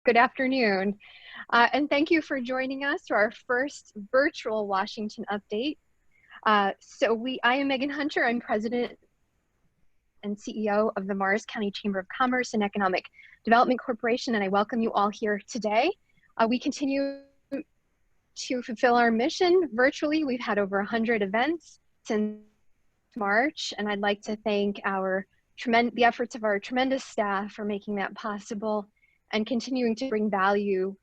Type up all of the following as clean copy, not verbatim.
Good afternoon. And thank you for joining us for our first virtual Washington update. I am Megan Hunter. I'm President and CEO of the Morris County Chamber of Commerce and Economic Development Corporation, and I welcome you all here today. We continue to fulfill our mission virtually. We've had over 100 events since March, and I'd like to thank the efforts of our tremendous staff for making that possible and continuing to bring value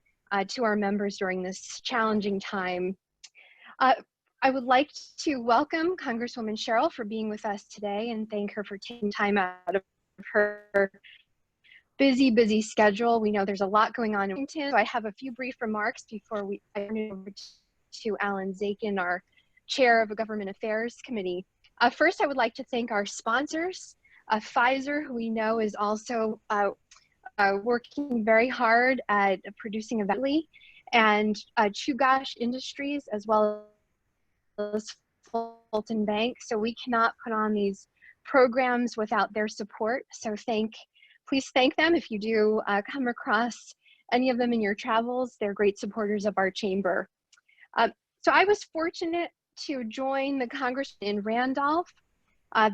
to our members during this challenging time. I would like to welcome Congresswoman Sherrill for being with us today and thank her for taking time out of her busy schedule. We know there's a lot going on in Washington, so I have a few brief remarks before I turn it over to Alan Zakin, our Chair of the Government Affairs Committee. First, I would like to thank our sponsors, Pfizer, who we know is also working very hard at producing a vaccine, and Chugach Industries, as well as Fulton Bank. So we cannot put on these programs without their support. So please thank them if you do come across any of them in your travels. They're great supporters of our chamber. So I was fortunate to join the Congress in Randolph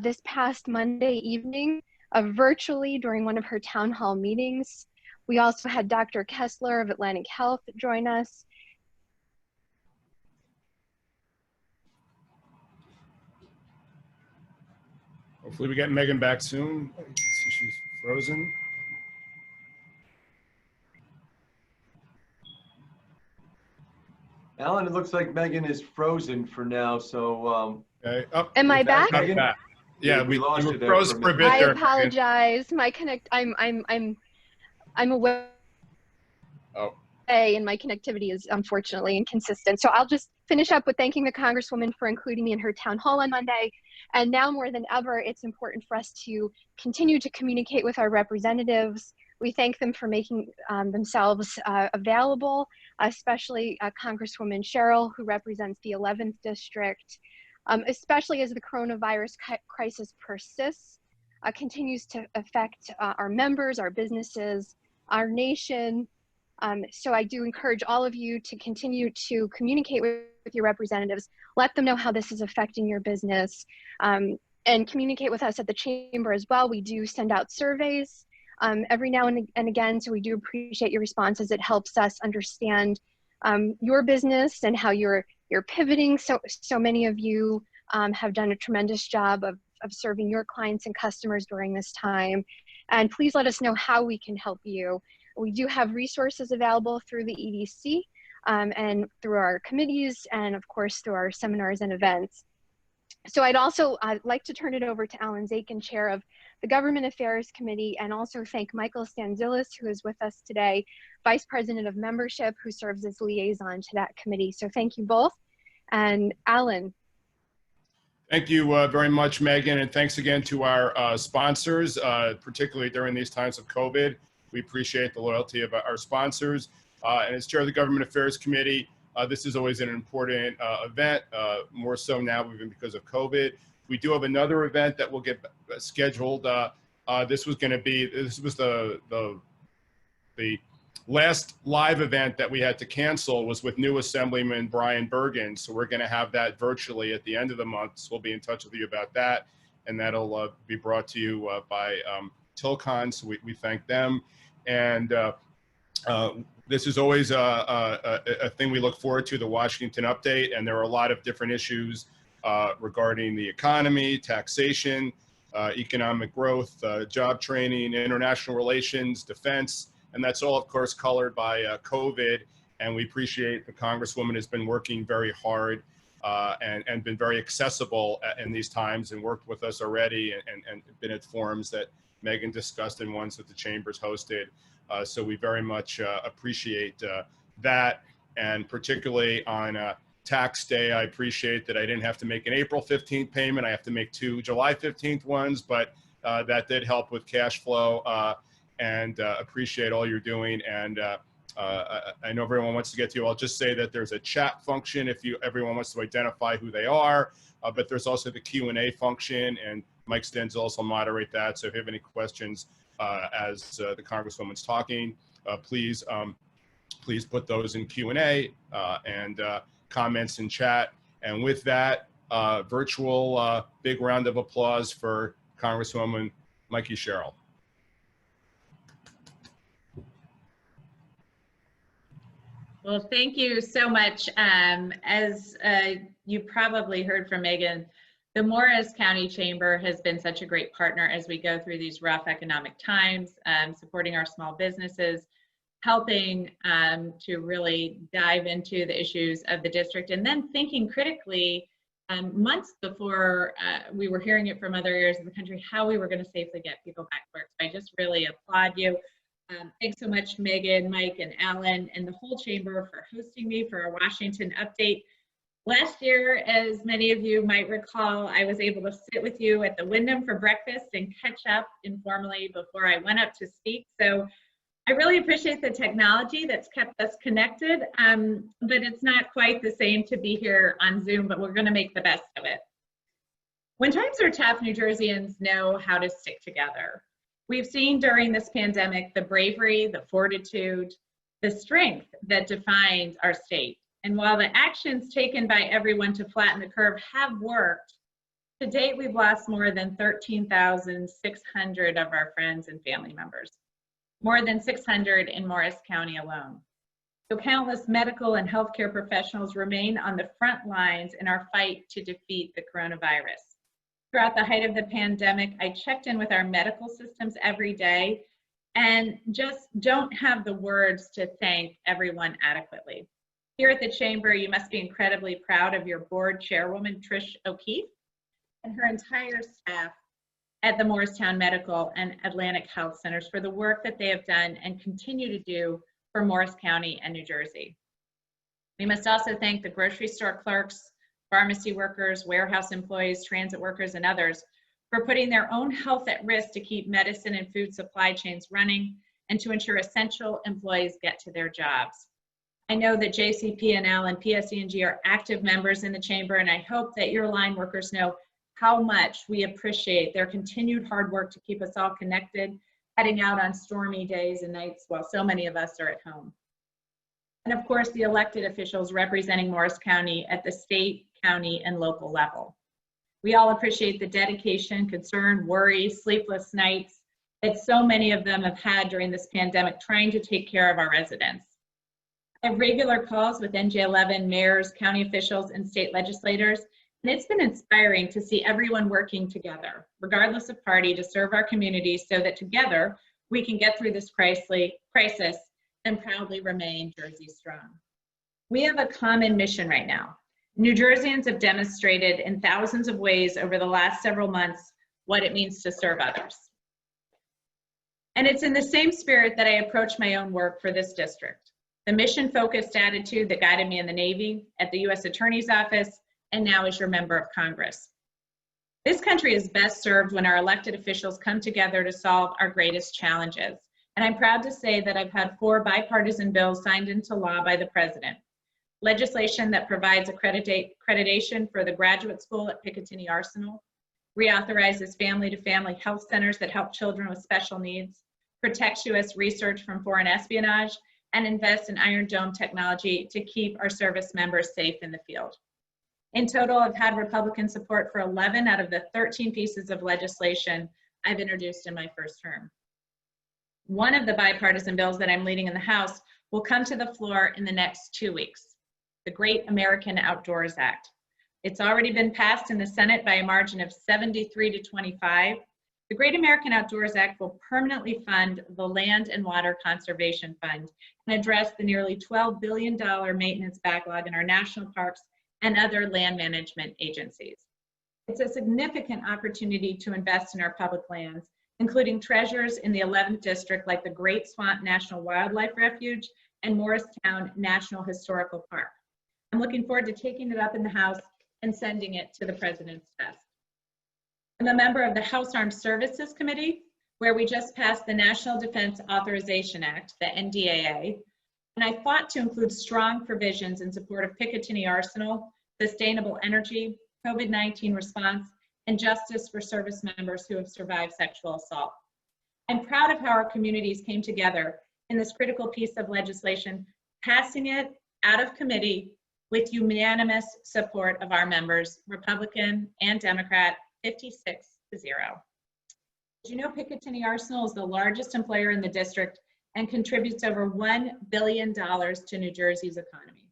this past Monday evening, virtually during one of her town hall meetings. We also had Dr. Kessler of Atlantic Health join us. Hopefully we get Megan back soon. She's frozen. Alan, it looks like Megan is frozen for now, so Okay. Am I back? Back. Yeah, we lost were you there frozen for a bit I there. apologize. I'm aware. Oh. And my connectivity is unfortunately inconsistent. So I'll just finish up with thanking the Congresswoman for including me in her town hall on Monday. And now more than ever, it's important for us to continue to communicate with our representatives. We thank them for making themselves available, especially Congresswoman Sherrill, who represents the 11th District, especially as the coronavirus crisis persists, continues to affect our members, our businesses, our nation. So I do encourage all of you to continue to communicate with your representatives, let them know how this is affecting your business, and communicate with us at the chamber as well. We do send out surveys every now and again, so we do appreciate your responses. It helps us understand your business and how you're pivoting. So many of you have done a tremendous job of serving your clients and customers during this time. And please let us know how we can help you. We do have resources available through the EDC and through our committees, and of course through our seminars and events. So I'd like to turn it over to Alan Zakin, Chair of the Government Affairs Committee, and also thank Michael Stanzilis, who is with us today, Vice President of Membership, who serves as liaison to that committee. So thank you both. And Alan. Thank you very much, Megan, and thanks again to our sponsors, particularly during these times of COVID. We appreciate the loyalty of our sponsors. And as Chair of the Government Affairs Committee, this is always an important event, more so now even because of COVID. We do have another event that will get scheduled. This was the last live event that we had to cancel was with new Assemblyman Brian Bergen. So we're going to have that virtually at the end of the month. So we'll be in touch with you about that. And that'll be brought to you by Tilcon. So we thank them. And this is always a thing we look forward to, the Washington Update. And there are a lot of different issues regarding the economy, taxation, economic growth, job training, international relations, defense. And that's all, of course, colored by COVID. And we appreciate the Congresswoman has been working very hard and been very accessible in these times and worked with us already and been at forums that Megan discussed and ones that the Chamber's hosted. So we very much appreciate that. And particularly on tax day, I appreciate that I didn't have to make an April 15th payment. I have to make 2 July 15th ones, but that did help with cash flow. And appreciate all you're doing. And I know everyone wants to get to you. I'll just say that there's a chat function if everyone wants to identify who they are, but there's also the Q&A function. And Mike Stenzells will moderate that. So if you have any questions as the Congresswoman's talking, please put those in Q&A and comments in chat. And with that, virtual big round of applause for Congresswoman Mikie Sherrill. Well, thank you so much. As you probably heard from Megan, the Morris County Chamber has been such a great partner as we go through these rough economic times, supporting our small businesses, helping to really dive into the issues of the district, and then thinking critically months before we were hearing it from other areas of the country, how we were going to safely get people back to work. So I just really applaud you. Thanks so much, Megan, Mike, and Alan, and the whole chamber for hosting me for our Washington update. Last year, as many of you might recall, I was able to sit with you at the Wyndham for breakfast and catch up informally before I went up to speak. So I really appreciate the technology that's kept us connected, but it's not quite the same to be here on Zoom, but we're going to make the best of it. When times are tough, New Jerseyans know how to stick together. We've seen during this pandemic the bravery, the fortitude, the strength that defines our state. And while the actions taken by everyone to flatten the curve have worked, to date we've lost more than 13,600 of our friends and family members, more than 600 in Morris County alone. So countless medical and healthcare professionals remain on the front lines in our fight to defeat the coronavirus. Throughout the height of the pandemic, I checked in with our medical systems every day and just don't have the words to thank everyone adequately. Here at the Chamber, you must be incredibly proud of your board chairwoman, Trish O'Keefe, and her entire staff at the Morristown Medical and Atlantic Health Centers for the work that they have done and continue to do for Morris County and New Jersey. We must also thank the grocery store clerks, pharmacy workers, warehouse employees, transit workers, and others for putting their own health at risk to keep medicine and food supply chains running and to ensure essential employees get to their jobs. I know that JCP&L and PSE&G are active members in the chamber, and I hope that your line workers know how much we appreciate their continued hard work to keep us all connected, heading out on stormy days and nights while so many of us are at home. And of course, the elected officials representing Morris County at the state, county, and local level. We all appreciate the dedication, concern, worry, sleepless nights that so many of them have had during this pandemic trying to take care of our residents. I have regular calls with NJ11 mayors, county officials, and state legislators, and it's been inspiring to see everyone working together, regardless of party, to serve our communities so that together we can get through this crisis and proudly remain Jersey strong. We have a common mission right now. New Jerseyans have demonstrated in thousands of ways over the last several months what it means to serve others. And it's in the same spirit that I approach my own work for this district. The mission-focused attitude that guided me in the Navy, at the U.S. Attorney's Office, and now as your member of Congress. This country is best served when our elected officials come together to solve our greatest challenges. And I'm proud to say that I've had 4 bipartisan bills signed into law by the President. Legislation that provides accreditation for the graduate school at Picatinny Arsenal, reauthorizes family-to-family health centers that help children with special needs, protects U.S. research from foreign espionage, and invests in Iron Dome technology to keep our service members safe in the field. In total, I've had Republican support for 11 out of the 13 pieces of legislation I've introduced in my first term. One of the bipartisan bills that I'm leading in the House will come to the floor in the next 2 weeks. The Great American Outdoors Act. It's already been passed in the Senate by a margin of 73 to 25. The Great American Outdoors Act will permanently fund the Land and Water Conservation Fund and address the nearly $12 billion maintenance backlog in our national parks and other land management agencies. It's a significant opportunity to invest in our public lands, including treasures in the 11th District like the Great Swamp National Wildlife Refuge and Morristown National Historical Park. I'm looking forward to taking it up in the House and sending it to the President's desk. I'm a member of the House Armed Services Committee, where we just passed the National Defense Authorization Act, the NDAA, and I fought to include strong provisions in support of Picatinny Arsenal, sustainable energy, COVID-19 response, and justice for service members who have survived sexual assault. I'm proud of how our communities came together in this critical piece of legislation, passing it out of committee with unanimous support of our members, Republican and Democrat, 56-0. As you know, Picatinny Arsenal is the largest employer in the district and contributes over $1 billion to New Jersey's economy.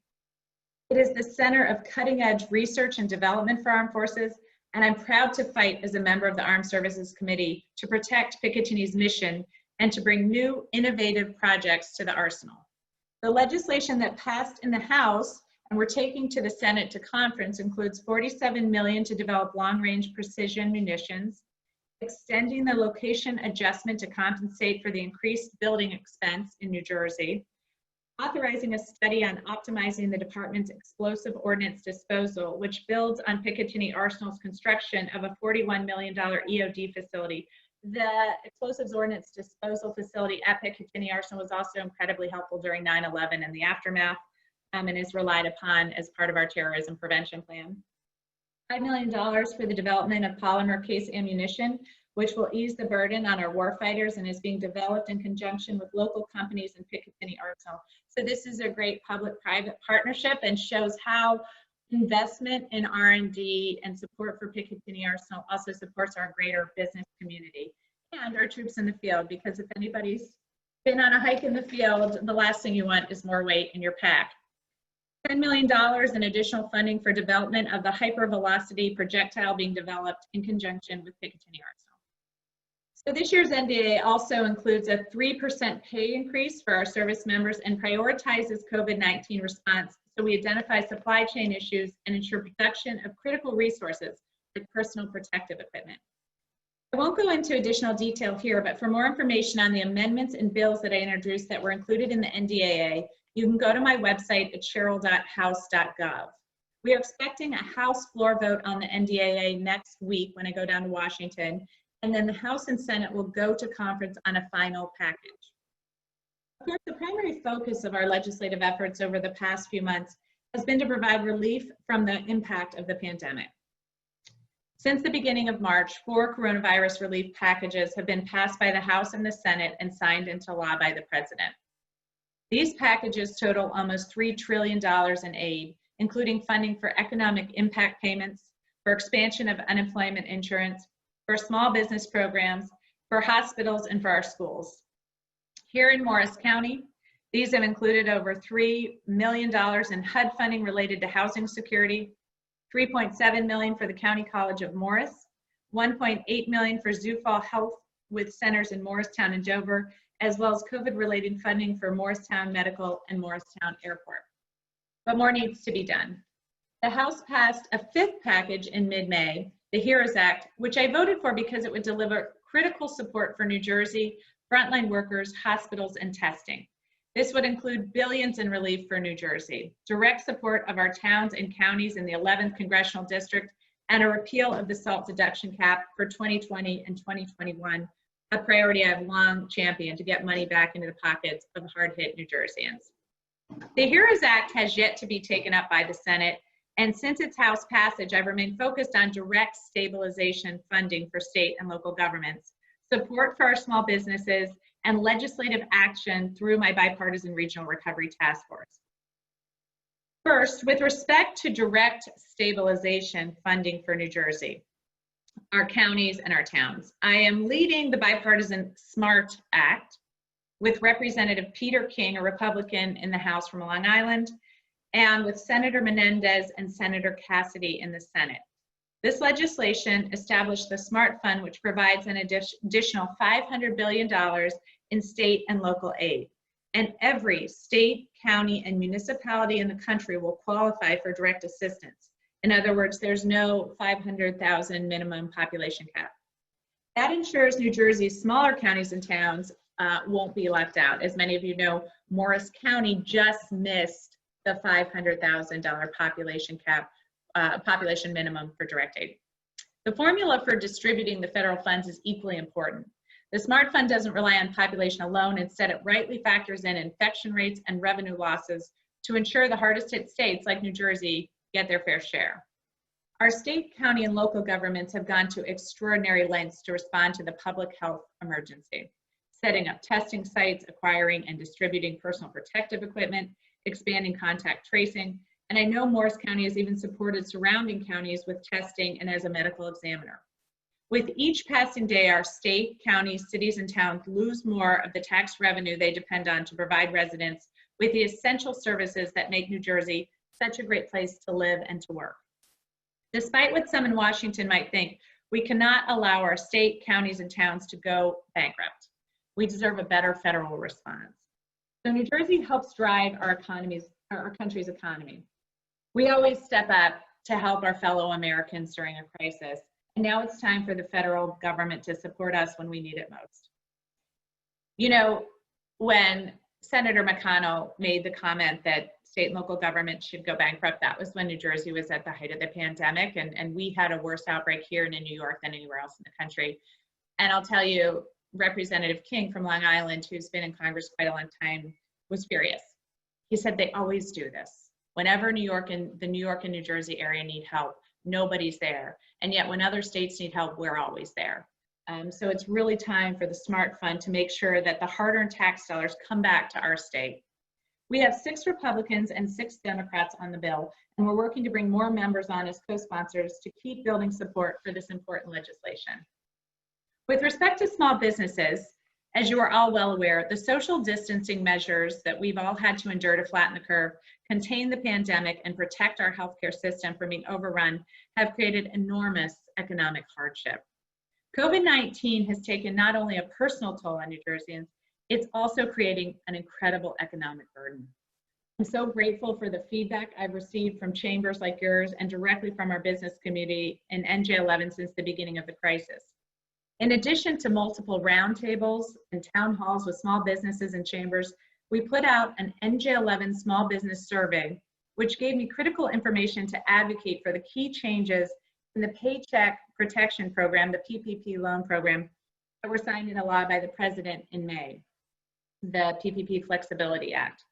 It is the center of cutting-edge research and development for armed forces, and I'm proud to fight as a member of the Armed Services Committee to protect Picatinny's mission and to bring new, innovative projects to the arsenal. The legislation that passed in the House and we're taking to the Senate to conference includes $47 million to develop long-range precision munitions, extending the location adjustment to compensate for the increased building expense in New Jersey, authorizing a study on optimizing the department's explosive ordnance disposal, which builds on Picatinny Arsenal's construction of a $41 million EOD facility. The explosives ordnance disposal facility at Picatinny Arsenal was also incredibly helpful during 9/11 and the aftermath, and is relied upon as part of our terrorism prevention plan. $5 million for the development of polymer case ammunition, which will ease the burden on our warfighters and is being developed in conjunction with local companies in Picatinny Arsenal. So this is a great public-private partnership and shows how investment in R&D and support for Picatinny Arsenal also supports our greater business community and our troops in the field, because if anybody's been on a hike in the field, the last thing you want is more weight in your pack. $10 million in additional funding for development of the hypervelocity projectile being developed in conjunction with Picatinny Arsenal. So this year's NDA also includes a 3% pay increase for our service members and prioritizes COVID-19 response, so we identify supply chain issues and ensure production of critical resources like personal protective equipment. I won't go into additional detail here, but for more information on the amendments and bills that I introduced that were included in the NDAA, you can go to my website at sherrill.house.gov. We are expecting a House floor vote on the NDAA next week when I go down to Washington, and then the House and Senate will go to conference on a final package. Of course, the primary focus of our legislative efforts over the past few months has been to provide relief from the impact of the pandemic. Since the beginning of March, 4 coronavirus relief packages have been passed by the House and the Senate and signed into law by the President. These packages total almost $3 trillion in aid, including funding for economic impact payments, for expansion of unemployment insurance, for small business programs, for hospitals, and for our schools. Here in Morris County, these have included over $3 million in HUD funding related to housing security, $3.7 million for the County College of Morris, $1.8 million for Zufall Health with centers in Morristown and Dover, as well as COVID-related funding for Morristown Medical and Morristown Airport. But more needs to be done. The House passed a 5th package in mid-May, the HEROES Act, which I voted for because it would deliver critical support for New Jersey, frontline workers, hospitals, and testing. This would include billions in relief for New Jersey, direct support of our towns and counties in the 11th Congressional District, and a repeal of the SALT deduction cap for 2020 and 2021, a priority I've long championed to get money back into the pockets of hard-hit New Jerseyans. The HEROES Act has yet to be taken up by the Senate, and since its House passage, I've remained focused on direct stabilization funding for state and local governments, support for our small businesses, and legislative action through my bipartisan regional recovery task force. First, with respect to direct stabilization funding for New Jersey, our counties and our towns, I am leading the bipartisan SMART Act with Representative Peter King, a Republican in the House from Long Island, and with Senator Menendez and Senator Cassidy in the Senate. This legislation established the SMART Fund, which provides an additional $500 billion in state and local aid. And every state, county, and municipality in the country will qualify for direct assistance. In other words, there's no 500,000 minimum population cap. That ensures New Jersey's smaller counties and towns won't be left out. As many of you know, Morris County just missed the $500,000 population cap, population minimum for direct aid. The formula for distributing the federal funds is equally important. The SMART Fund doesn't rely on population alone. Instead, it rightly factors in infection rates and revenue losses to ensure the hardest hit states like New Jersey get their fair share. Our state, county, and local governments have gone to extraordinary lengths to respond to the public health emergency, setting up testing sites, acquiring and distributing personal protective equipment, expanding contact tracing, and I know Morris County has even supported surrounding counties with testing and as a medical examiner. With each passing day, our state, counties, cities, and towns lose more of the tax revenue they depend on to provide residents with the essential services that make New Jersey such a great place to live and to work. Despite what some in Washington might think, we cannot allow our state, counties, and towns to go bankrupt. We deserve a better federal response. So New Jersey helps drive our country's economy. We always step up to help our fellow Americans during a crisis. And now it's time for the federal government to support us when we need it most. You know, when Senator McConnell made the comment that state and local government should go bankrupt, that was when New Jersey was at the height of the pandemic, and we had a worse outbreak here in New York than anywhere else in the country. And I'll tell you, Representative King from Long Island, who's been in Congress quite a long time, was furious. He said they always do this. Whenever New York and the New York and New Jersey area need help, nobody's there. And yet when other states need help, we're always there. So it's really time for the SMART Fund to make sure that the hard-earned tax dollars come back to our state. We have 6 Republicans and 6 Democrats on the bill, and we're working to bring more members on as co-sponsors to keep building support for this important legislation. With respect to small businesses, as you are all well aware, the social distancing measures that we've all had to endure to flatten the curve, contain the pandemic, and protect our healthcare system from being overrun have created enormous economic hardship. COVID-19 has taken not only a personal toll on New Jerseyans, it's also creating an incredible economic burden. I'm so grateful for the feedback I've received from chambers like yours and directly from our business community in NJ11 since the beginning of the crisis. In addition to multiple roundtables and town halls with small businesses and chambers, we put out an NJ11 small business survey, which gave me critical information to advocate for the key changes in the Paycheck Protection Program, the PPP loan program, that were signed into law by the President in May, the PPP Flexibility Act.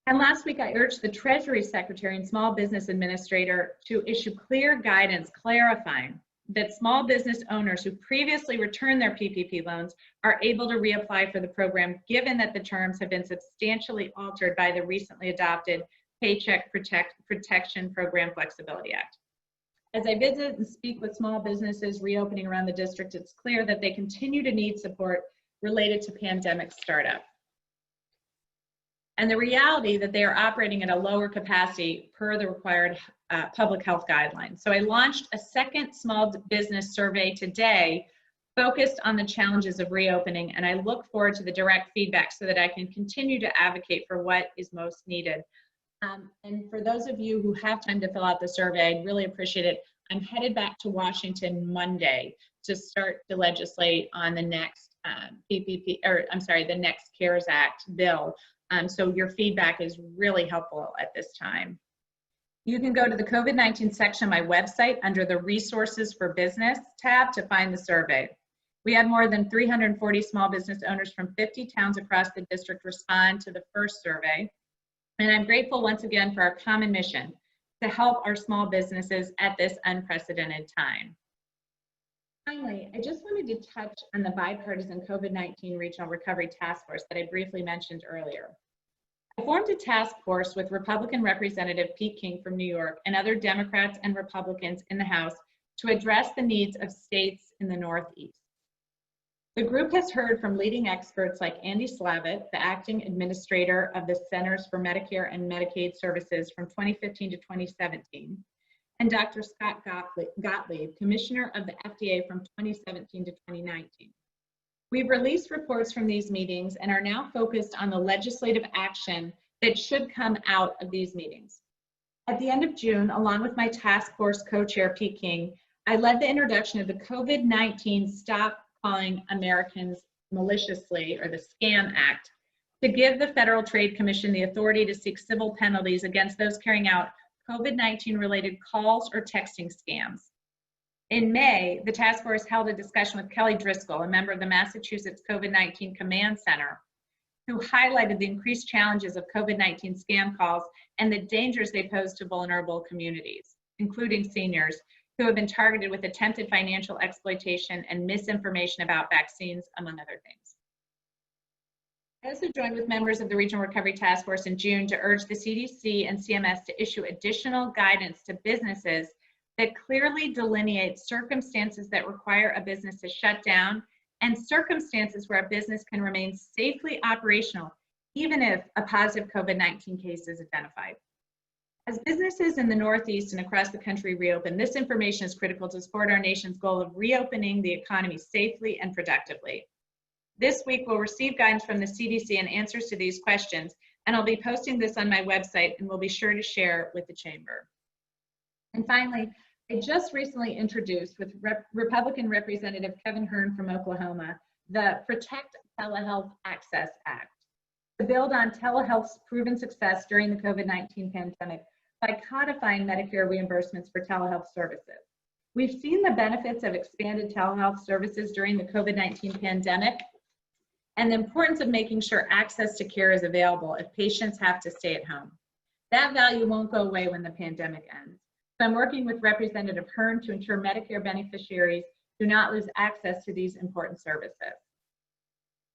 And last week, I urged the Treasury Secretary and Small Business Administrator to issue clear guidance clarifying that small business owners who previously returned their PPP loans are able to reapply for the program, given that the terms have been substantially altered by the recently adopted Paycheck Protection Program Flexibility Act. As I visit and speak with small businesses reopening around the district, it's clear that they continue to need support related to pandemic startup, and the reality that they are operating at a lower capacity per the required public health guidelines. So I launched a second small business survey today focused on the challenges of reopening, and I look forward to the direct feedback so that I can continue to advocate for what is most needed. And for those of you who have time to fill out the survey, I'd really appreciate it. I'm headed back to Washington Monday to start to legislate on the next the next CARES Act bill. So your feedback is really helpful at this time. You can go to the COVID-19 section of my website under the Resources for Business tab to find the survey. We had more than 340 small business owners from 50 towns across the district respond to the first survey. And I'm grateful once again for our common mission to help our small businesses at this unprecedented time. Finally, I just wanted to touch on the bipartisan COVID-19 Regional Recovery Task Force that I briefly mentioned earlier. I formed a task force with Republican Representative Pete King from New York and other Democrats and Republicans in the House to address the needs of states in the Northeast. The group has heard from leading experts like Andy Slavitt, the acting administrator of the Centers for Medicare and Medicaid Services from 2015 to 2017, and Dr. Scott Gottlieb, commissioner of the FDA from 2017 to 2019. We've released reports from these meetings and are now focused on the legislative action that should come out of these meetings. At the end of June, along with my task force co-chair, Pete King, I led the introduction of the COVID-19 Stop Calling Americans Maliciously, or the SCAM Act, to give the Federal Trade Commission the authority to seek civil penalties against those carrying out COVID-19 related calls or texting scams. In May, the task force held a discussion with Kelly Driscoll, a member of the Massachusetts COVID-19 Command Center, who highlighted the increased challenges of COVID-19 scam calls and the dangers they pose to vulnerable communities, including seniors, who have been targeted with attempted financial exploitation and misinformation about vaccines, among other things. I also joined with members of the Regional Recovery Task Force in June to urge the CDC and CMS to issue additional guidance to businesses that clearly delineate circumstances that require a business to shut down and circumstances where a business can remain safely operational, even if a positive COVID-19 case is identified. As businesses in the Northeast and across the country reopen, this information is critical to support our nation's goal of reopening the economy safely and productively. This week, we'll receive guidance from the CDC and answers to these questions, and I'll be posting this on my website, and we'll be sure to share with the Chamber. And finally, I just recently introduced with Republican Representative Kevin Hern from Oklahoma, the Protect Telehealth Access Act, to build on telehealth's proven success during the COVID-19 pandemic by codifying Medicare reimbursements for telehealth services. We've seen the benefits of expanded telehealth services during the COVID-19 pandemic and the importance of making sure access to care is available if patients have to stay at home. That value won't go away when the pandemic ends. So I'm working with Representative Hern to ensure Medicare beneficiaries do not lose access to these important services.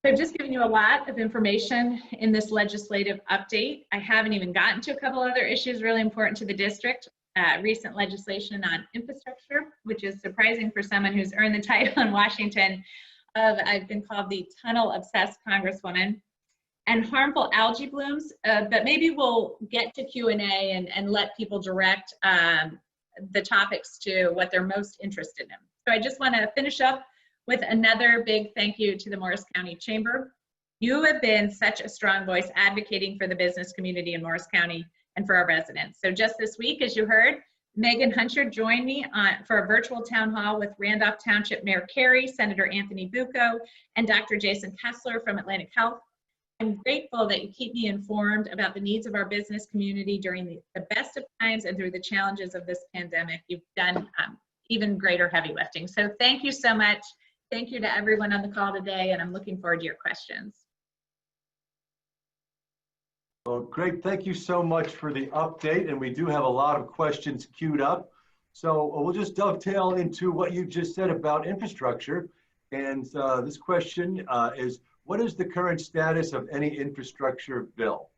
So I've just given you a lot of information in this legislative update. I haven't even gotten to a couple other issues really important to the district. Recent legislation on infrastructure, which is surprising for someone who's earned the title in Washington of, I've been called the tunnel-obsessed Congresswoman, and harmful algae blooms, but maybe we'll get to Q&A and let people direct the topics to what they're most interested in. So I just want to finish up with another big thank you to the Morris County Chamber. You have been such a strong voice advocating for the business community in Morris County and for our residents. So just this week, as you heard, Megan Hunter joined me for a virtual town hall with Randolph Township Mayor Carey, Senator Anthony Bucco, and Dr. Jason Kessler from Atlantic Health. I'm grateful that you keep me informed about the needs of our business community during the best of times and through the challenges of this pandemic. You've done even greater heavy lifting. So thank you so much. Thank you to everyone on the call today, and I'm looking forward to your questions. Well, great. Thank you so much for the update. And we do have a lot of questions queued up. So we'll just dovetail into what you just said about infrastructure. And this question is, what is the current status of any infrastructure bill?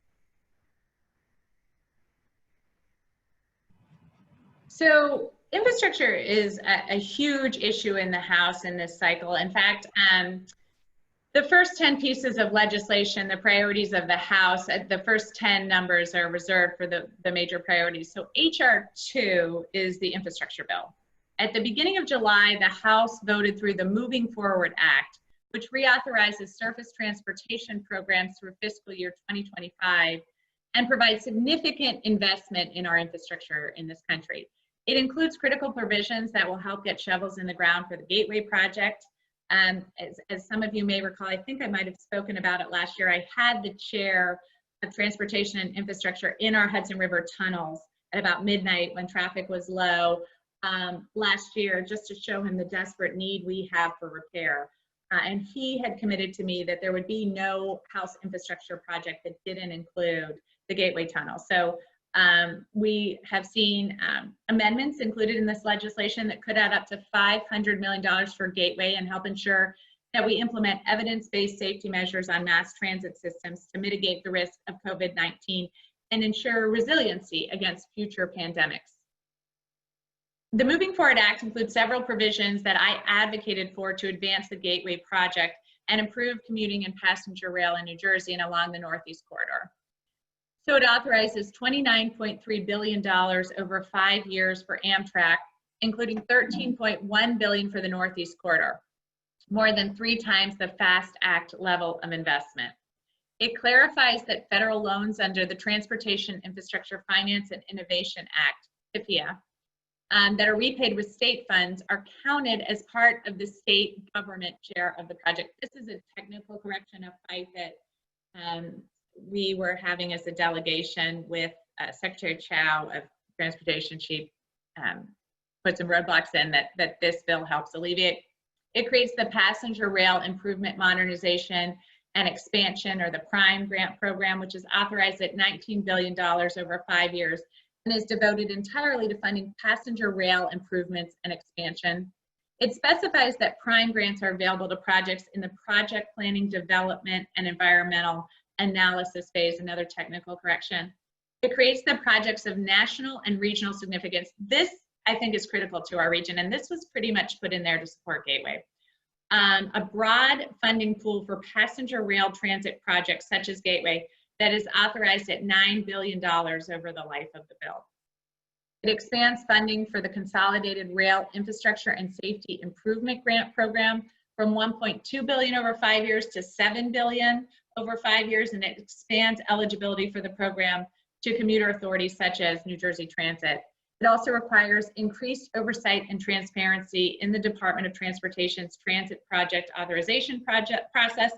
So infrastructure is a huge issue in the House in this cycle. In fact, the first 10 pieces of legislation, the priorities of the House, the first 10 numbers are reserved for the major priorities. So HR 2 is the infrastructure bill. At the beginning of July, the House voted through the Moving Forward Act, which reauthorizes surface transportation programs through fiscal year 2025 and provides significant investment in our infrastructure in this country. It includes critical provisions that will help get shovels in the ground for the Gateway project. As some of you may recall, I think I might have spoken about it last year, I had the chair of transportation and infrastructure in our Hudson River tunnels at about midnight when traffic was low last year, just to show him the desperate need we have for repair. And he had committed to me that there would be no House infrastructure project that didn't include the Gateway Tunnel. So we have seen amendments included in this legislation that could add up to $500 million for Gateway and help ensure that we implement evidence-based safety measures on mass transit systems to mitigate the risk of COVID-19 and ensure resiliency against future pandemics. The Moving Forward Act includes several provisions that I advocated for to advance the Gateway project and improve commuting and passenger rail in New Jersey and along the Northeast Corridor. So it authorizes $29.3 billion over 5 years for Amtrak, including $13.1 billion for the Northeast Corridor, more than 3 times the FAST Act level of investment. It clarifies that federal loans under the Transportation Infrastructure Finance and Innovation Act, TIFIA, that are repaid with state funds are counted as part of the state government share of the project. This is a technical correction, a fight that we were having as a delegation with Secretary Chow of Transportation. She put some roadblocks in that this bill helps alleviate. It creates the Passenger Rail Improvement Modernization and Expansion, or the PRIME grant program, which is authorized at $19 billion over 5 years and is devoted entirely to funding passenger rail improvements and expansion. It specifies that prime grants are available to projects in the project planning, development, and environmental analysis phase, another technical correction. It creates the projects of national and regional significance. This, I think, is critical to our region, and this was pretty much put in there to support Gateway. A broad funding pool for passenger rail transit projects such as Gateway that is authorized at $9 billion over the life of the bill. It expands funding for the Consolidated Rail Infrastructure and Safety Improvement Grant Program from $1.2 billion over 5 years to $7 billion over 5 years, and it expands eligibility for the program to commuter authorities such as New Jersey Transit. It also requires increased oversight and transparency in the Department of Transportation's transit project authorization process,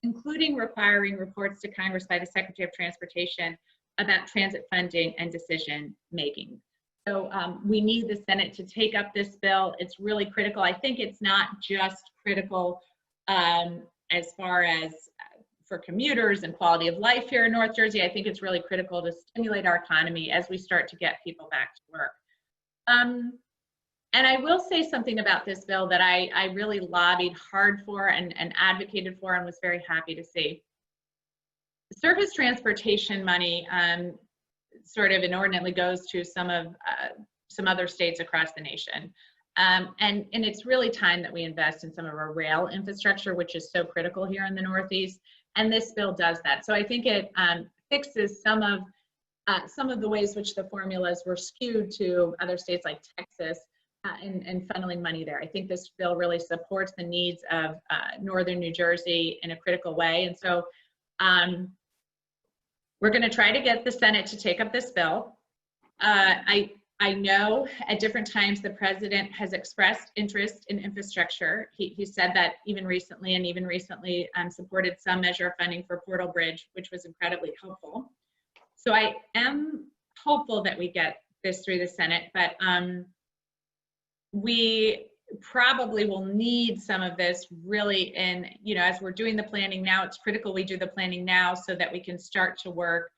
including requiring reports to Congress by the Secretary of Transportation about transit funding and decision making. So we need the Senate to take up this bill. It's really critical. I think it's not just critical as far as for commuters and quality of life here in North Jersey. I think it's really critical to stimulate our economy as we start to get people back to work. And I will say something about this bill that I really lobbied hard for and advocated for and was very happy to see. Surface transportation money sort of inordinately goes to some other states across the nation. And it's really time that we invest in some of our rail infrastructure, which is so critical here in the Northeast. And this bill does that. So I think it fixes some of the ways which the formulas were skewed to other states like Texas and funneling money there. I think this bill really supports the needs of Northern New Jersey in a critical way. And so we're going to try to get the Senate to take up this bill. I know at different times the president has expressed interest in infrastructure. He said that even recently supported some measure of funding for Portal Bridge, which was incredibly helpful. So I am hopeful that we get this through the Senate, but we probably will need some of this really in, as we're doing the planning now. It's critical we do the planning now so that we can start to work.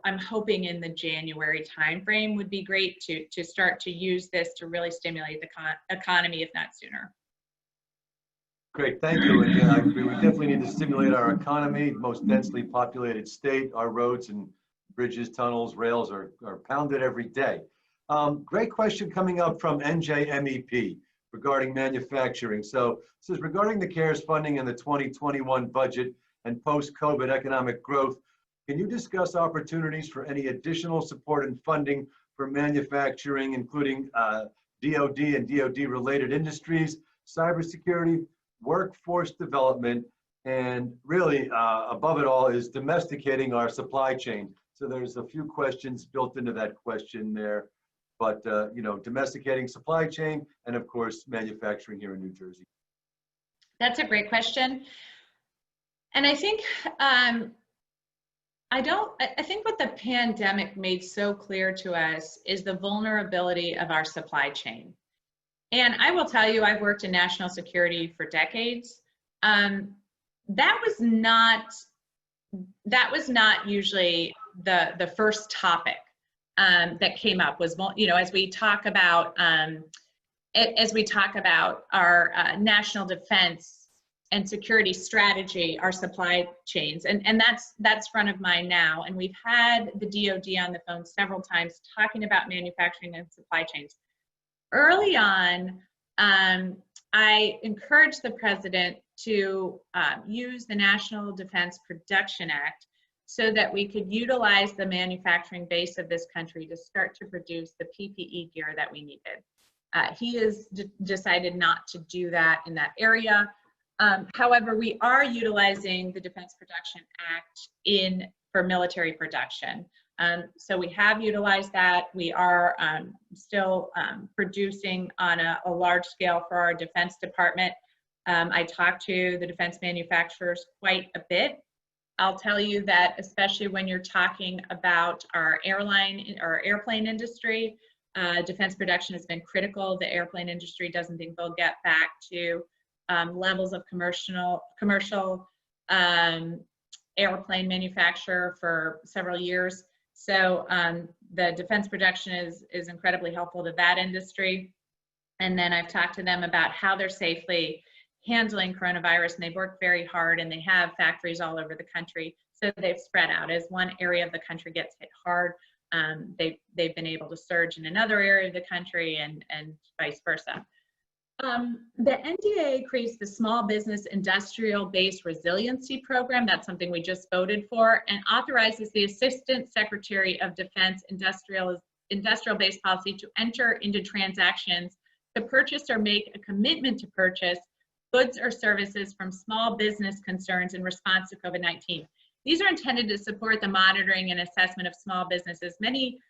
I'm hoping in the January timeframe would be great to start to use this to really stimulate the economy, if not sooner. Great, thank you. And yeah, I agree. We definitely need to stimulate our economy, most densely populated state. Our roads and bridges, tunnels, rails are pounded every day. Great question coming up from NJMEP regarding manufacturing. So this is regarding the CARES funding and the 2021 budget and post-COVID economic growth. Can you discuss opportunities for any additional support and funding for manufacturing, including DoD and DoD-related industries, cybersecurity, workforce development, and really, above it all, is domesticating our supply chain? So there's a few questions built into that question there, but domesticating supply chain and, of course, manufacturing here in New Jersey. That's a great question, and I think I think what the pandemic made so clear to us is the vulnerability of our supply chain. And I will tell you, I've worked in national security for decades. That was not usually the first topic that came up. Was, as we talk about our national defense and security strategy, our supply chains, and that's front of mind now. And we've had the DoD on the phone several times talking about manufacturing and supply chains. Early on, I encouraged the president to use the National Defense Production Act so that we could utilize the manufacturing base of this country to start to produce the PPE gear that we needed. He has decided not to do that in that area. However, we are utilizing the Defense Production Act for military production. So we have utilized that. We are still producing on a large scale for our Defense Department. I talk to the defense manufacturers quite a bit. I'll tell you that especially when you're talking about our airplane industry, defense production has been critical. The airplane industry doesn't think they'll get back to levels of commercial airplane manufacture for several years. So the defense production is incredibly helpful to that industry. And then I've talked to them about how they're safely handling coronavirus, and they've worked very hard, and they have factories all over the country. So they've spread out. As one area of the country gets hit hard, they've been able to surge in another area of the country, and vice versa. The NDAA creates the Small Business Industrial Base Resiliency Program. That's something we just voted for, and authorizes the Assistant Secretary of Defense Industrial Base Policy to enter into transactions to purchase or make a commitment to purchase goods or services from small business concerns in response to COVID-19. These are intended to support the monitoring and assessment of small businesses. Many,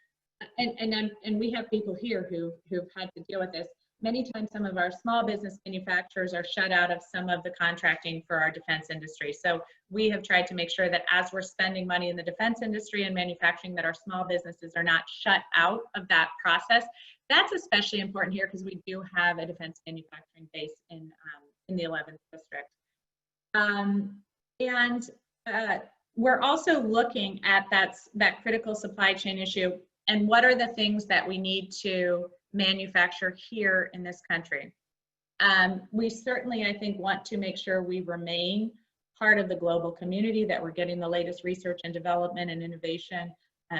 and we have people here who've had to deal with this. Many times some of our small business manufacturers are shut out of some of the contracting for our defense industry. So we have tried to make sure that as we're spending money in the defense industry and manufacturing, that our small businesses are not shut out of that process. That's especially important here because we do have a defense manufacturing base in the 11th district. We're also looking at that critical supply chain issue and what are the things that we need to manufacture here in this country. We certainly, I think, want to make sure we remain part of the global community, that we're getting the latest research and development and innovation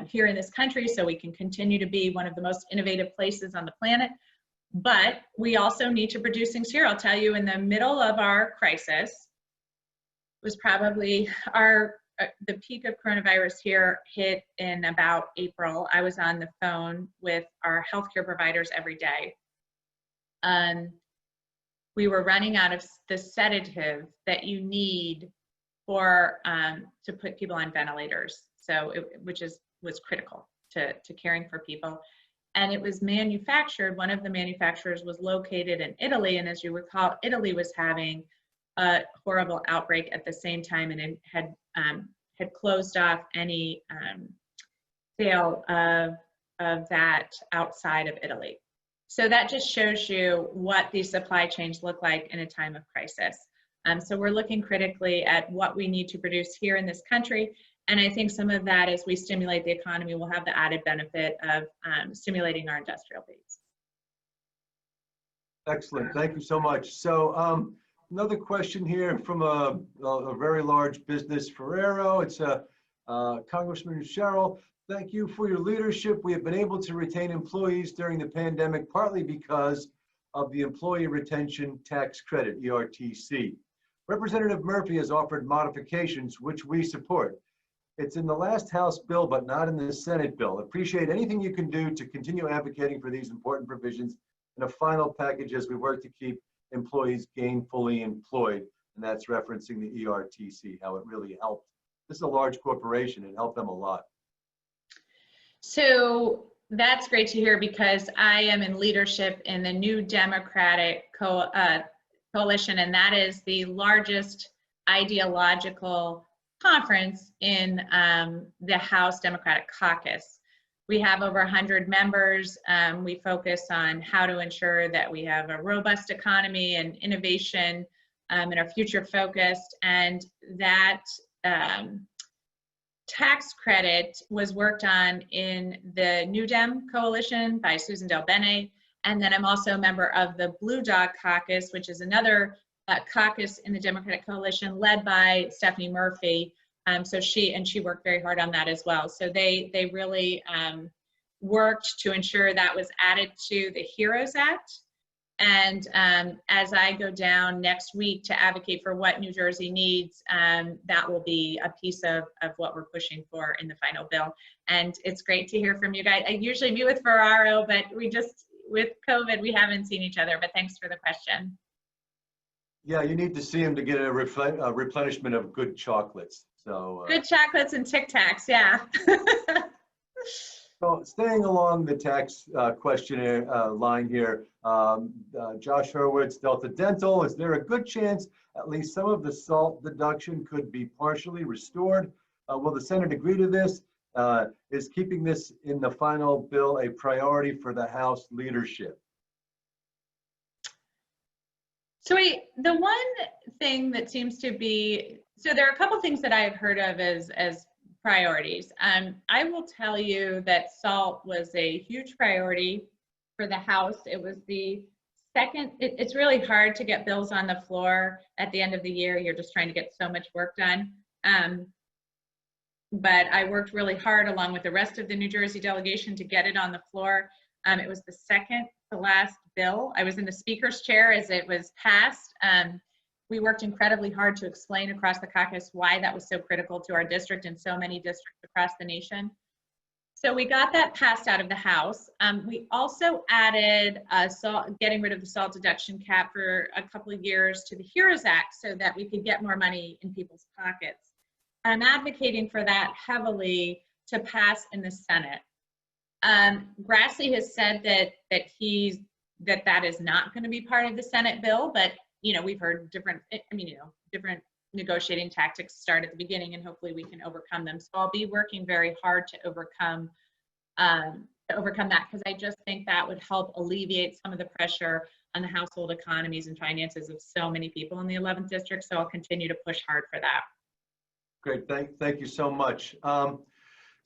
here in this country so we can continue to be one of the most innovative places on the planet. But we also need to produce things here. I'll tell you, in the middle of our crisis was probably the peak of coronavirus here hit in about April. I was on the phone with our healthcare providers every day. We were running out of the sedative that you need for to put people on ventilators. So which was critical to caring for people. And it was manufactured, one of the manufacturers was located in Italy. And as you recall, Italy was having a horrible outbreak at the same time, and it had closed off any sale of that outside of Italy. So that just shows you what these supply chains look like in a time of crisis. So we're looking critically at what we need to produce here in this country. And I think some of that, as we stimulate the economy, will have the added benefit of stimulating our industrial base. Excellent, thank you so much. So another question here from a very large business, Ferrero. It's Congresswoman Sherrill. Thank you for your leadership. We have been able to retain employees during the pandemic, partly because of the Employee Retention Tax Credit, ERTC. Representative Murphy has offered modifications, which we support. It's in the last House bill, but not in the Senate bill. Appreciate anything you can do to continue advocating for these important provisions in a final package as we work to keep employees gainfully employed. And that's referencing the ERTC, how it really helped. This is a large corporation. It helped them a lot. So that's great to hear, because I am in leadership in the New Democratic Coalition, and that is the largest ideological conference in the House Democratic Caucus. We have over 100 members. We focus on how to ensure that we have a robust economy and innovation and are future focused. And that tax credit was worked on in the New Dem Coalition by Susan Del Bene. And then I'm also a member of the Blue Dog Caucus, which is another caucus in the Democratic Coalition led by Stephanie Murphy. So she worked very hard on that as well. So they really worked to ensure that was added to the HEROES Act. And as I go down next week to advocate for what New Jersey needs, that will be a piece of what we're pushing for in the final bill. And it's great to hear from you guys. I usually meet with Ferraro, but with COVID, we haven't seen each other, but thanks for the question. Yeah, you need to see him to get a replenishment of good chocolates. So good chocolates and Tic Tacs, yeah. So staying along the tax question line here, Josh Hurwitz, Delta Dental, is there a good chance at least some of the SALT deduction could be partially restored? Will the Senate agree to this? Is keeping this in the final bill a priority for the House leadership? So the one thing that seems to be, so there are a couple things that I have heard of as priorities. I will tell you that SALT was a huge priority for the House. It was the second, it's really hard to get bills on the floor at the end of the year. You're just trying to get so much work done. But I worked really hard along with the rest of the New Jersey delegation to get it on the floor. It was the second to last bill. I was in the speaker's chair as it was passed. We worked incredibly hard to explain across the caucus why that was so critical to our district and so many districts across the nation. So we got that passed out of the House. We also added getting rid of the SALT deduction cap for a couple of years to the HEROES Act so that we could get more money in people's pockets. I'm advocating for that heavily to pass in the Senate. Grassley has said that is not going to be part of the Senate bill, but we've heard different negotiating tactics start at the beginning, and hopefully we can overcome them. So I'll be working very hard to overcome that, because I just think that would help alleviate some of the pressure on the household economies and finances of so many people in the 11th district. So I'll continue to push hard for that. Great, thank you so much. So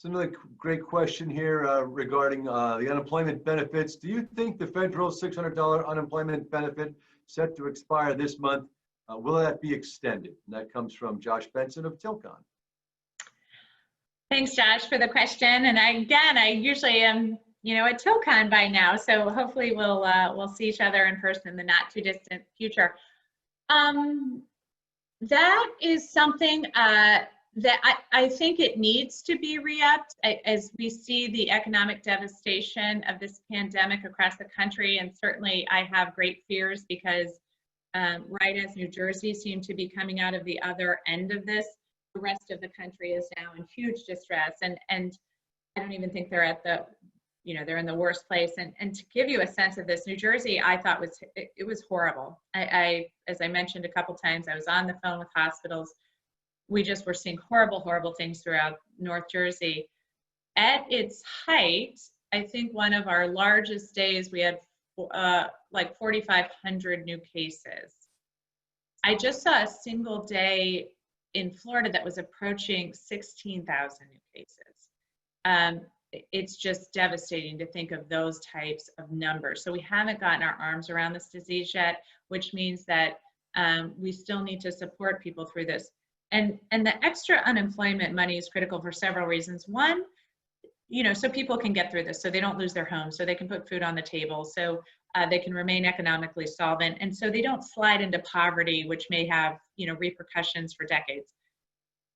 another great question here regarding the unemployment benefits. Do you think the federal $600 unemployment benefit set to expire this month, will that be extended? And that comes from Josh Benson of Tilcon. Thanks, Josh, for the question. And I usually am, at Tilcon by now, so hopefully we'll see each other in person in the not too distant future. That is something that I think it needs to be re-upped as we see the economic devastation of this pandemic across the country. And certainly I have great fears because right as New Jersey seemed to be coming out of the other end of this, the rest of the country is now in huge distress. And I don't even think they're at the, they're in the worst place. And to give you a sense of this, New Jersey, I thought it was horrible. As I mentioned a couple times, I was on the phone with hospitals. We just were seeing horrible, horrible things throughout North Jersey. At its height, I think one of our largest days, we had like 4,500 new cases. I just saw a single day in Florida that was approaching 16,000 new cases. It's just devastating to think of those types of numbers. So we haven't gotten our arms around this disease yet, which means that we still need to support people through this. And the extra unemployment money is critical for several reasons. One, so people can get through this, so they don't lose their homes, so they can put food on the table, so they can remain economically solvent, and so they don't slide into poverty, which may have repercussions for decades.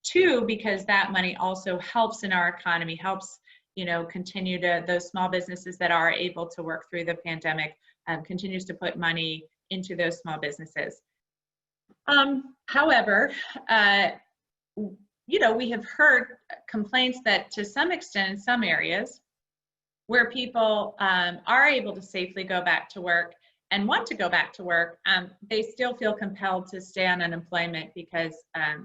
Two, because that money also helps in our economy, helps continue to, those small businesses that are able to work through the pandemic, continues to put money into those small businesses. However, we have heard complaints that to some extent in some areas where people are able to safely go back to work and want to go back to work, they still feel compelled to stay on unemployment because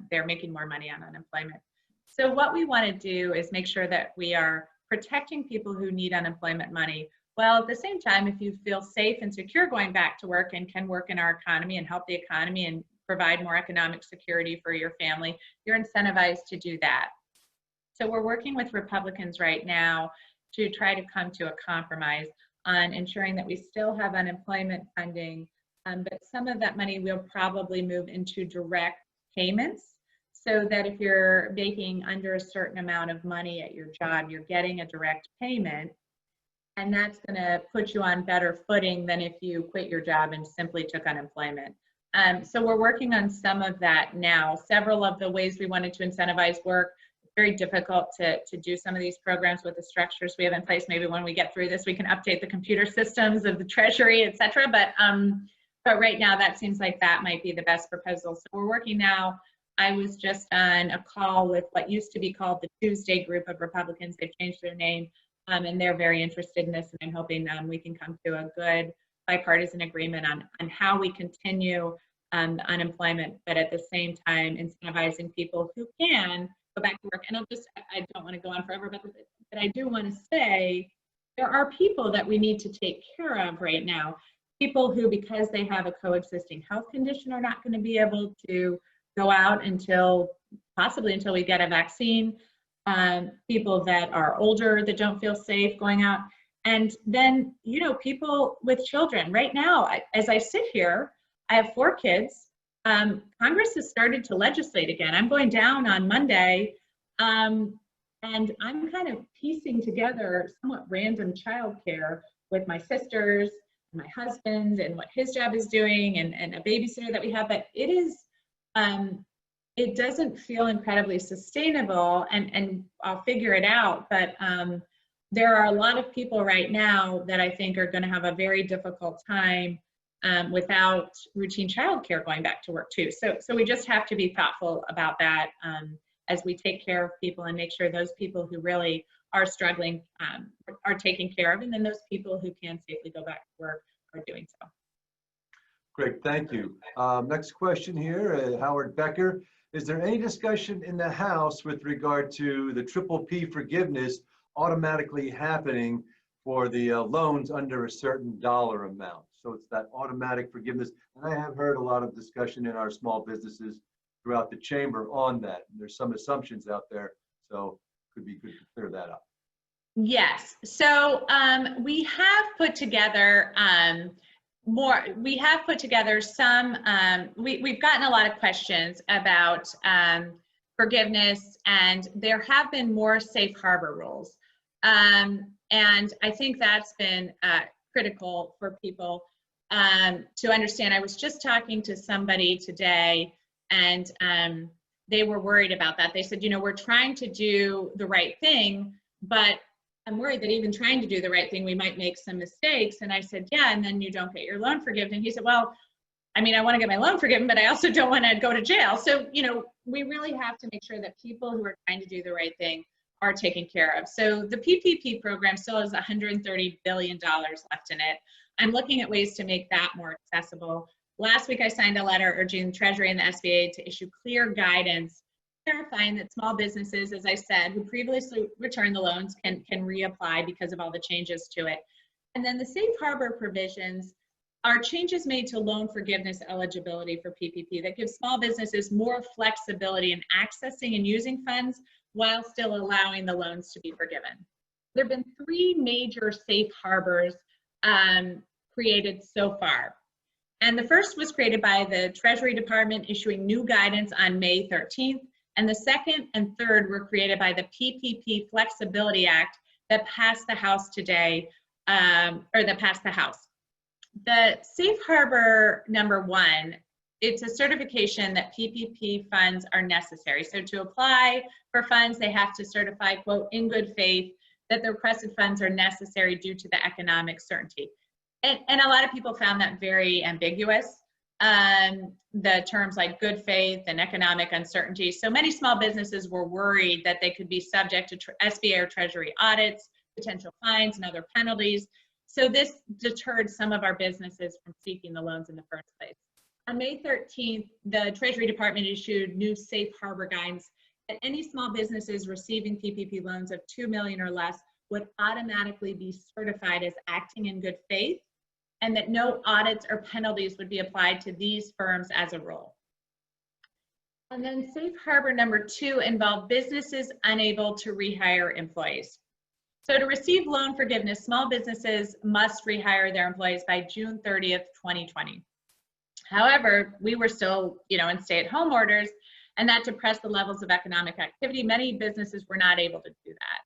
they're making more money on unemployment. So what we want to do is make sure that we are protecting people who need unemployment money, while at the same time, if you feel safe and secure going back to work and can work in our economy and help the economy and provide more economic security for your family, you're incentivized to do that. So we're working with Republicans right now to try to come to a compromise on ensuring that we still have unemployment funding, but some of that money will probably move into direct payments, so that if you're making under a certain amount of money at your job, you're getting a direct payment, and that's going to put you on better footing than if you quit your job and simply took unemployment. So we're working on some of that now. Several of the ways we wanted to incentivize work, it's very difficult to do some of these programs with the structures we have in place. Maybe when we get through this, we can update the computer systems of the Treasury, et cetera. But right now, that seems like that might be the best proposal. So we're working now. I was just on a call with what used to be called the Tuesday group of Republicans. They've changed their name, and they're very interested in this. And I'm hoping we can come to a good bipartisan agreement on how we continue unemployment, but at the same time incentivizing people who can go back to work. And I don't want to go on forever, but I do want to say there are people that we need to take care of right now. People who, because they have a coexisting health condition, are not going to be able to go out until we get a vaccine. people that are older that don't feel safe going out. And then, you know, people with children. Right now, as I sit here, I have 4 kids. Congress has started to legislate again. I'm going down on Monday, and I'm kind of piecing together somewhat random childcare with my sisters, my husband, and what his job is doing, and a babysitter that we have. But it is, it doesn't feel incredibly sustainable, and I'll figure it out. But there are a lot of people right now that I think are going to have a very difficult time without routine childcare going back to work too. So we just have to be thoughtful about that as we take care of people and make sure those people who really are struggling are taken care of, and then those people who can safely go back to work are doing so. Great, thank you. Next question here, Howard Becker. Is there any discussion in the House with regard to the PPP forgiveness automatically happening for the loans under a certain dollar amount? So it's that automatic forgiveness. And I have heard a lot of discussion in our small businesses throughout the chamber on that. There's some assumptions out there, so it could be good to clear that up. Yes, so we have put together we've gotten a lot of questions about forgiveness, and there have been more safe harbor rules. And I think that's been critical for people to understand. I was just talking to somebody today, and they were worried about that. They said, you know, we're trying to do the right thing, but I'm worried that even trying to do the right thing, we might make some mistakes. And I said, yeah, and then you don't get your loan forgiven. And he said, well, I mean, I want to get my loan forgiven, but I also don't want to go to jail. So, you know, we really have to make sure that people who are trying to do the right thing are taken care of. So the PPP program still has $130 billion left in it. I'm looking at ways to make that more accessible. Last week, I signed a letter urging the Treasury and the SBA to issue clear guidance, clarifying that small businesses, as I said, who previously returned the loans can reapply because of all the changes to it. And then the safe harbor provisions are changes made to loan forgiveness eligibility for PPP that gives small businesses more flexibility in accessing and using funds while still allowing the loans to be forgiven. There have been 3 major safe harbors created so far. And the first was created by the Treasury Department, issuing new guidance on May 13th. And the second and third were created by the PPP Flexibility Act that passed the House today, that passed the House. The safe harbor number 1, it's a certification that PPP funds are necessary. So to apply for funds, they have to certify, quote, in good faith, that the requested funds are necessary due to the economic certainty. And a lot of people found that very ambiguous. The terms like good faith and economic uncertainty. So many small businesses were worried that they could be subject to SBA or Treasury audits, potential fines, and other penalties. So this deterred some of our businesses from seeking the loans in the first place. On May 13th, the Treasury Department issued new safe harbor guidance that any small businesses receiving PPP loans of $2 million or less would automatically be certified as acting in good faith, and that no audits or penalties would be applied to these firms as a rule. And then safe harbor number 2 involved businesses unable to rehire employees. So to receive loan forgiveness, small businesses must rehire their employees by June 30th, 2020. However, we were still, in stay-at-home orders, and that depressed the levels of economic activity. Many businesses were not able to do that.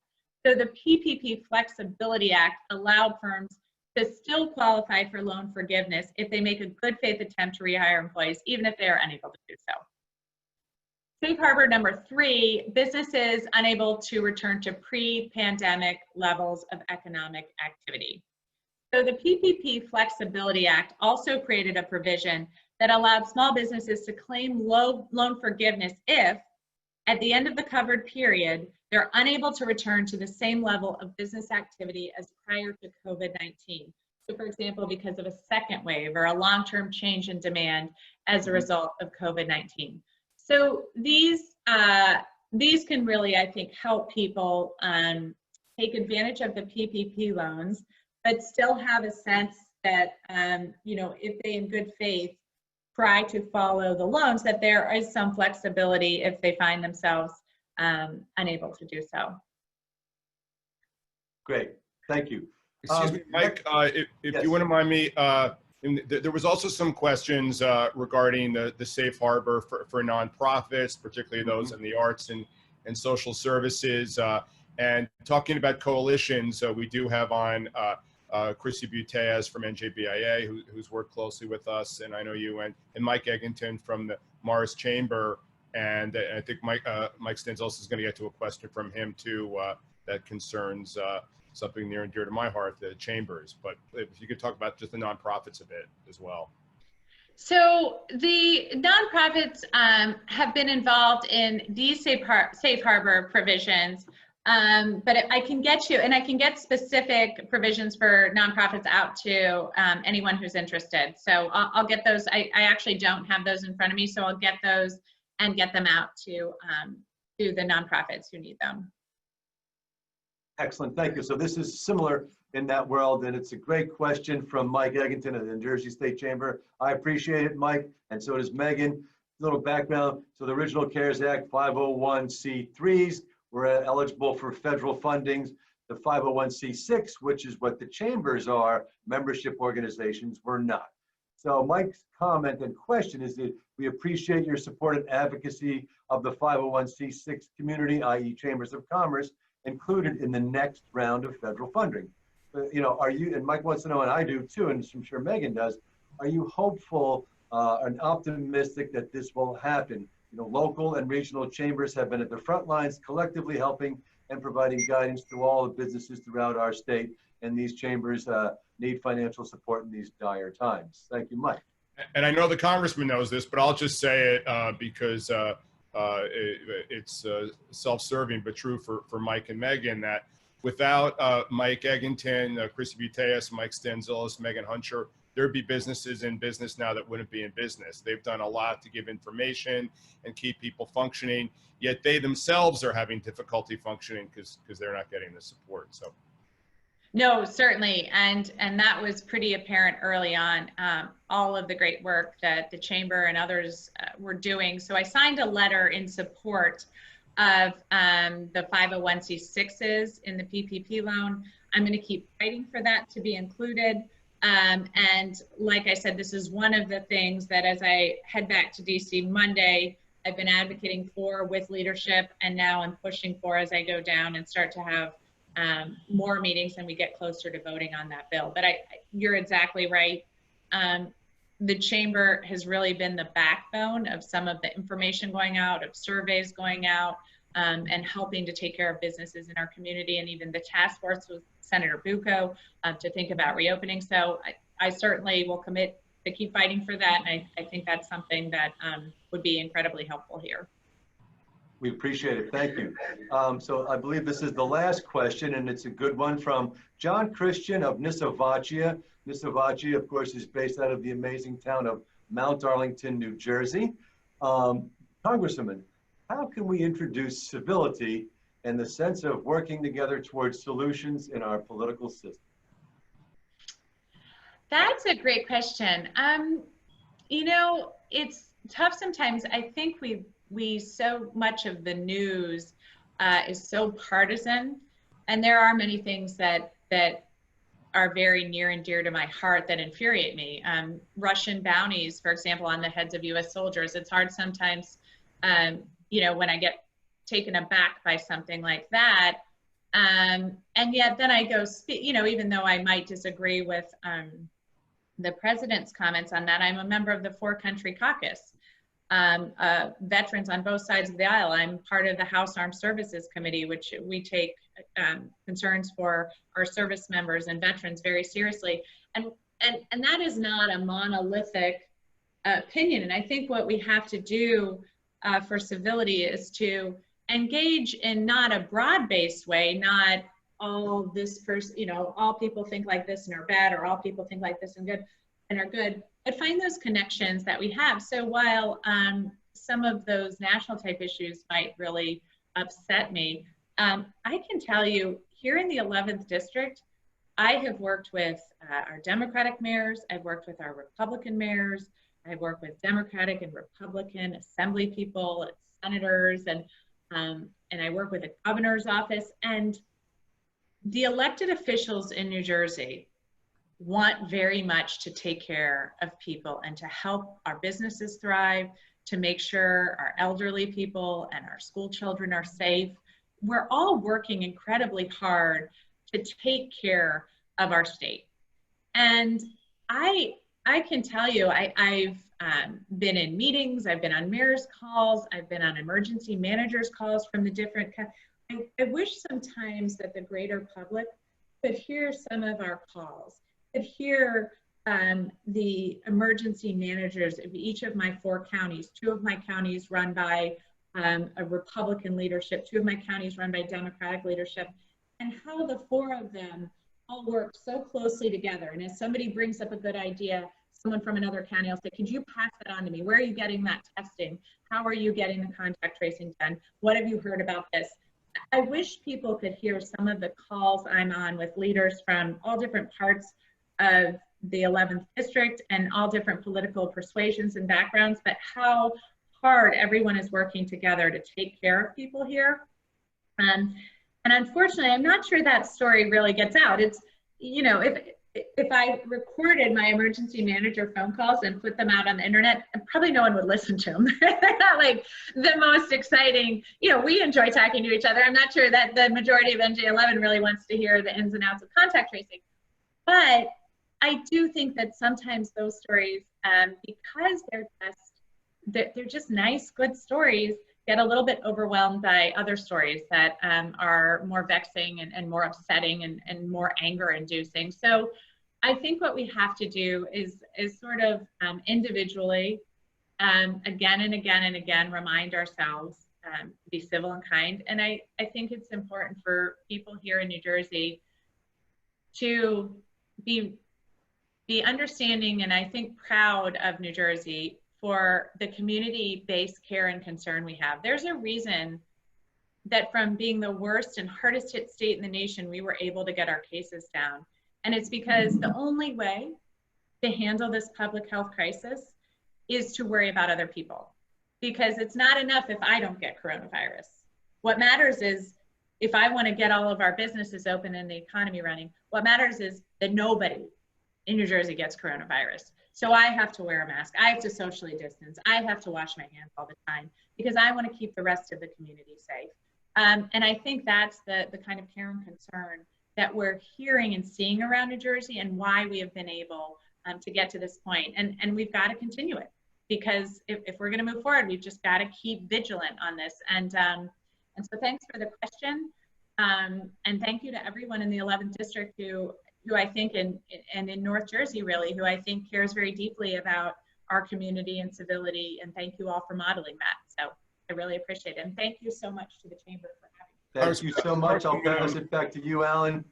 So the PPP Flexibility Act allowed firms to still qualify for loan forgiveness if they make a good faith attempt to rehire employees, even if they are unable to do so. Safe harbor number 3, businesses unable to return to pre-pandemic levels of economic activity. So the PPP Flexibility Act also created a provision that allowed small businesses to claim loan forgiveness if, at the end of the covered period, they're unable to return to the same level of business activity as prior to COVID-19. So for example, because of a second wave or a long-term change in demand as a result of COVID-19. So these can really, I think, help people take advantage of the PPP loans, but still have a sense that, if they in good faith try to follow the loans, that there is some flexibility if they find themselves unable to do so. Great, thank you. Excuse me, Mike, if yes. you wouldn't mind me, there was also some questions regarding the safe harbor for nonprofits, particularly those in the arts and social services. And talking about coalitions, we do have on Chrissy Buteas from NJBIA, who's worked closely with us, and I know you, and Mike Eggington from the Morris Chamber. And I think Mike Stanzelis is going to get to a question from him too that concerns something near and dear to my heart, the chambers. But if you could talk about just the nonprofits a bit as well. So the nonprofits have been involved in these safe harbor provisions, but I can get you, and I can get specific provisions for nonprofits out to anyone who's interested. So I'll get those. I actually don't have those in front of me, so I'll get those and get them out to the nonprofits who need them. Excellent, thank you. So this is similar in that world, and it's a great question from Mike Eggington of the New Jersey State Chamber. I appreciate it, Mike, and so does Megan. A little background. So the original CARES Act 501c3s were eligible for federal fundings. The 501c6, which is what the chambers are, membership organizations, were not. So Mike's comment and question is that we appreciate your support and advocacy of the 501c6 community, i.e. Chambers of Commerce, included in the next round of federal funding. You know, are you, and Mike wants to know, and I do too, and I'm sure Megan does, are you hopeful and optimistic that this will happen? You know, local and regional chambers have been at the front lines collectively helping and providing guidance to all the businesses throughout our state, and these chambers need financial support in these dire times. Thank you, Mike. And I know the congressman knows this, but I'll just say it because it's self-serving but true for Mike and Megan, that without Mike Eggington, Chrissy Buteas, Mike Stanzelis, Megan Hunter, there'd be businesses in business now that wouldn't be in business. They've done a lot to give information and keep people functioning, yet they themselves are having difficulty functioning because they're not getting the support. So. No, certainly, and that was pretty apparent early on, all of the great work that the Chamber and others were doing. So I signed a letter in support of the 501c6s in the PPP loan. I'm going to keep fighting for that to be included. And like I said, this is one of the things that as I head back to DC Monday, I've been advocating for with leadership, and now I'm pushing for as I go down and start to have more meetings and we get closer to voting on that bill. But you're exactly right. The Chamber has really been the backbone of some of the information going out, of surveys going out, and helping to take care of businesses in our community, and even the task force with Senator Bucco to think about reopening. So I certainly will commit to keep fighting for that, and I think that's something that would be incredibly helpful here. We appreciate it. Thank you. So I believe this is the last question, and it's a good one from John Christian of Nisavachia. Nisavachia, of course, is based out of the amazing town of Mount Arlington, New Jersey. Congresswoman, how can we introduce civility and the sense of working together towards solutions in our political system? That's a great question. You know, it's tough sometimes. I think we so much of the news is so partisan, and there are many things that are very near and dear to my heart that infuriate me. Russian bounties, for example, on the heads of U.S. soldiers. It's hard sometimes, you know, when I get taken aback by something like that, and yet then I go, you know, even though I might disagree with the president's comments on that, I'm a member of the 4-Country Caucus. Veterans on both sides of the aisle. I'm part of the House Armed Services Committee, which we take concerns for our service members and veterans very seriously. And that is not a monolithic opinion. And I think what we have to do for civility is to engage in not a broad-based way, not all this person, you know, all people think like this and are bad, or all people think like this and good and are good, but find those connections that we have. So while some of those national type issues might really upset me, I can tell you here in the 11th district, I have worked with our Democratic mayors, I've worked with our Republican mayors, I've worked with Democratic and Republican assembly people, senators, and and I work with the governor's office, and the elected officials in New Jersey want very much to take care of people and to help our businesses thrive, to make sure our elderly people and our school children are safe. We're all working incredibly hard to take care of our state. And I can tell you, I've been in meetings, I've been on mayor's calls, I've been on emergency managers' calls from the different, I wish sometimes that the greater public could hear some of our calls, could hear the emergency managers of each of my 4 counties. 2 of my counties run by a Republican leadership, 2 of my counties run by Democratic leadership, and how the 4 of them all work so closely together. And if somebody brings up a good idea, someone from another county will say, could you pass that on to me? Where are you getting that testing? How are you getting the contact tracing done? What have you heard about this? I wish people could hear some of the calls I'm on with leaders from all different parts of the 11th district and all different political persuasions and backgrounds, but how hard everyone is working together to take care of people here. And unfortunately, I'm not sure that story really gets out. It's, you know, if I recorded my emergency manager phone calls and put them out on the internet, probably no one would listen to them. They're not like the most exciting, you know, we enjoy talking to each other. I'm not sure that the majority of NJ11 really wants to hear the ins and outs of contact tracing. But I do think that sometimes those stories, because they're just nice, good stories, get a little bit overwhelmed by other stories that are more vexing and more upsetting and more anger inducing. So I think what we have to do is sort of individually, again and again and again, remind ourselves to be civil and kind. And I think it's important for people here in New Jersey to be understanding and I think proud of New Jersey for the community-based care and concern we have. There's a reason that from being the worst and hardest hit state in the nation, we were able to get our cases down. And it's because the only way to handle this public health crisis is to worry about other people. Because it's not enough if I don't get coronavirus. What matters is if I want to get all of our businesses open and the economy running, what matters is that nobody in New Jersey gets coronavirus. So I have to wear a mask. I have to socially distance. I have to wash my hands all the time because I want to keep the rest of the community safe. And I think that's the kind of care and concern that we're hearing and seeing around New Jersey and why we have been able to get to this point. And we've got to continue it because if we're going to move forward, we've just got to keep vigilant on this. And so thanks for the question. And thank you to everyone in the 11th district who I think, and in North Jersey really, who I think cares very deeply about our community and civility. And thank you all for modeling that. So I really appreciate it. And thank you so much to the Chamber for having me. Thank you so much. I'll pass it back to you, Alan.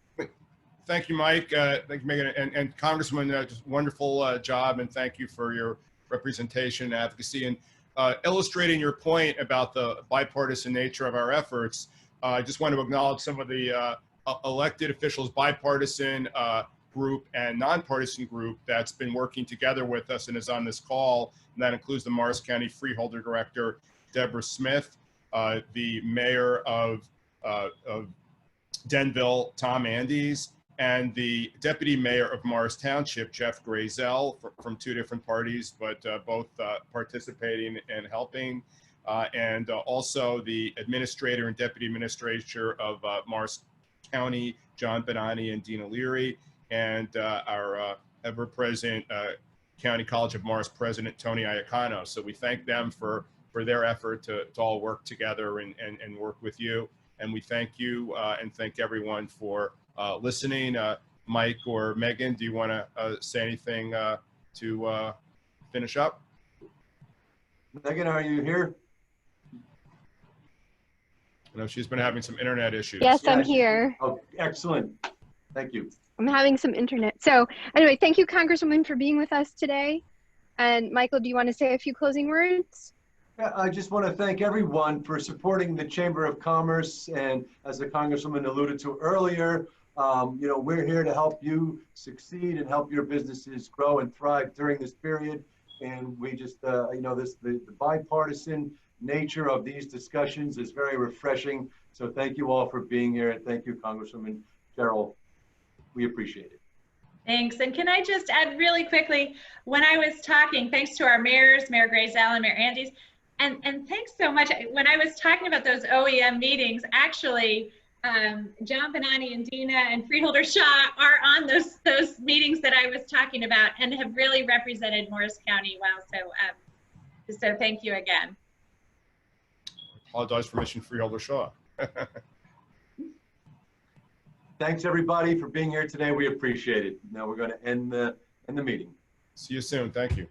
Thank you, Mike. Thank you, Megan. And Congresswoman, just wonderful job. And thank you for your representation and advocacy. And illustrating your point about the bipartisan nature of our efforts, I just want to acknowledge some of the elected officials, bipartisan group and nonpartisan group that's been working together with us and is on this call. And that includes the Morris County Freeholder Director, Deborah Smith, the mayor of Denville, Tom Andes, and the deputy mayor of Morris Township, Jeff Grazel, from 2 different parties, but both participating and helping. And also the administrator and deputy administrator of Morris County, John Benani and Dina Leary, and our ever-present County College of Morris president, Tony Iacano. So we thank them for their effort to all work together and work with you. And we thank you and thank everyone for listening. Mike or Megan, do you want to say anything to finish up? Megan, are you here? I know she's been having some internet issues. Yes, I'm here. Oh, excellent. Thank you. I'm having some internet. So anyway, thank you, Congresswoman, for being with us today. And Michael, do you want to say a few closing words? Yeah, I just want to thank everyone for supporting the Chamber of Commerce. And as the Congresswoman alluded to earlier, you know, we're here to help you succeed and help your businesses grow and thrive during this period. And we just, you know, the bipartisan nature of these discussions is very refreshing. So thank you all for being here, and thank you, Congresswoman Sherrill. We appreciate it. Thanks. And can I just add really quickly, when I was talking, thanks to our mayors, Mayor Graysdale and Mayor Andes, and thanks so much. When I was talking about those OEM meetings, actually, John Benani and Dina and Freeholder Shaw are on those meetings that I was talking about and have really represented Morris County well. So thank you again. Apologize for missing Freeholder Shaw. Thanks everybody for being here today. We appreciate it. Now we're going to end the meeting. See you soon. Thank you.